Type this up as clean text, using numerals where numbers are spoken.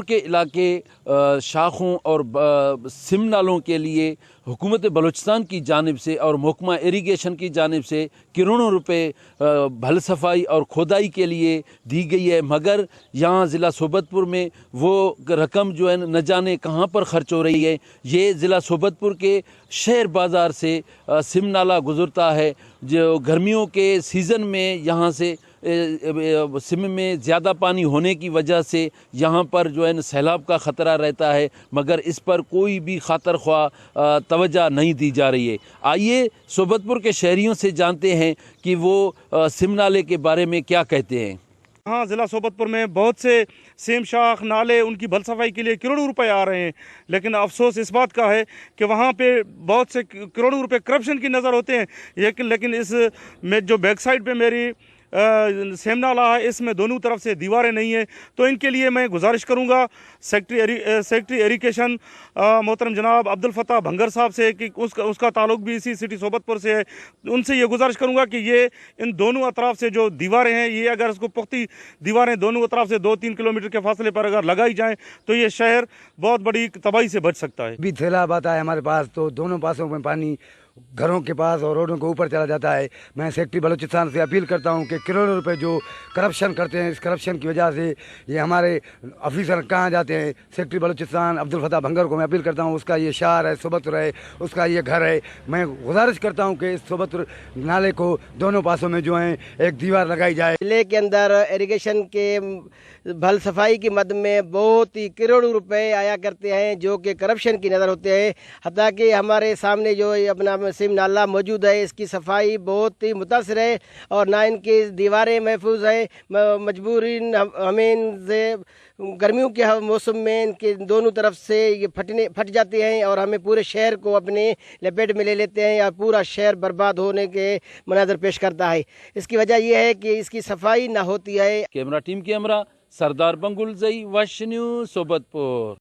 کے علاقے شاخوں اور سم نالوں کے لیے حکومت بلوچستان کی جانب سے اور محکمہ اریگیشن کی جانب سے کروڑوں روپے بھل صفائی اور کھودائی کے لیے دی گئی ہے، مگر یہاں ضلع صوبت پور میں وہ رقم جو ہے نہ جانے کہاں پر خرچ ہو رہی ہے۔ یہ ضلع صوبت پور کے شہر بازار سے سم نالہ گزرتا ہے، جو گرمیوں کے سیزن میں یہاں سے سم میں زیادہ پانی ہونے کی وجہ سے یہاں پر جو ہے سیلاب کا خطرہ رہتا ہے، مگر اس پر کوئی بھی خاطر خواہ توجہ نہیں دی جا رہی ہے۔ آئیے صوبت پور کے شہریوں سے جانتے ہیں کہ وہ سم نالے کے بارے میں کیا کہتے ہیں۔ ہاں، ضلع صوبت پور میں بہت سے سیم شاخ نالے ان کی بھل صفائی کے لیے کروڑوں روپے آ رہے ہیں، لیکن افسوس اس بات کا ہے کہ وہاں پہ بہت سے کروڑوں روپے کرپشن کی نظر ہوتے ہیں، لیکن اس میں جو بیک سائڈ پہ میری سیم نالہ ہے، اس میں دونوں طرف سے دیواریں نہیں ہیں، تو ان کے لیے میں گزارش کروں گا سیکٹری ایریگیشن محترم جناب عبدالفتاح بھنگر صاحب سے کہ اس کا تعلق بھی اسی سٹی صوبت پور سے ہے۔ ان سے یہ گزارش کروں گا کہ یہ ان دونوں اطراف سے جو دیواریں ہیں، یہ اگر اس کو پختی دیواریں دونوں اطراف سے 2-3 کلومیٹر کے فاصلے پر اگر لگائی جائیں تو یہ شہر بہت بڑی تباہی سے بچ سکتا ہے۔ بھی سیلاب آتا ہے ہمارے پاس تو دونوں پاسوں میں پانی گھروں کے پاس اور روڈوں کے اوپر چلا جاتا ہے۔ میں سیکٹری بلوچستان سے اپیل کرتا ہوں کہ کروڑوں روپے جو کرپشن کرتے ہیں، اس کرپشن کی وجہ سے یہ ہمارے آفیسر کہاں جاتے ہیں۔ سیکٹری بلوچستان عبدالفتاح بھنگر کو میں اپیل کرتا ہوں، اس کا یہ شہر ہے، صوبت پور ہے، اس کا یہ گھر ہے، میں گزارش کرتا ہوں کہ اس صوبت پور نالے کو دونوں پاسوں میں جو ہیں ایک دیوار لگائی جائے۔ ضلع کے اندر ایریگیشن کے بھل صفائی کی مد میں بہت ہی کروڑوں روپے آیا کرتے ہیں جو کہ کرپشن کی نظر ہوتے ہیں، حتیٰ کہ ہمارے سامنے جو اپنا سم نالہ موجود ہے، اس کی صفائی بہت ہی متاثر ہے اور نہ ان کی دیواریں محفوظ ہیں۔ مجبوراً ہمیں ان سے گرمیوں کے موسم میں ان کے دونوں طرف سے یہ پھٹ جاتے ہیں اور ہمیں پورے شہر کو اپنے لپیٹ میں لے لیتے ہیں اور پورا شہر برباد ہونے کے مناظر پیش کرتا ہے۔ اس کی وجہ یہ ہے کہ اس کی صفائی نہ ہوتی ہے۔ کیمرہ ٹیم کے ہمراہ سردار بنگل زئی، وش نیوز صوبت پور۔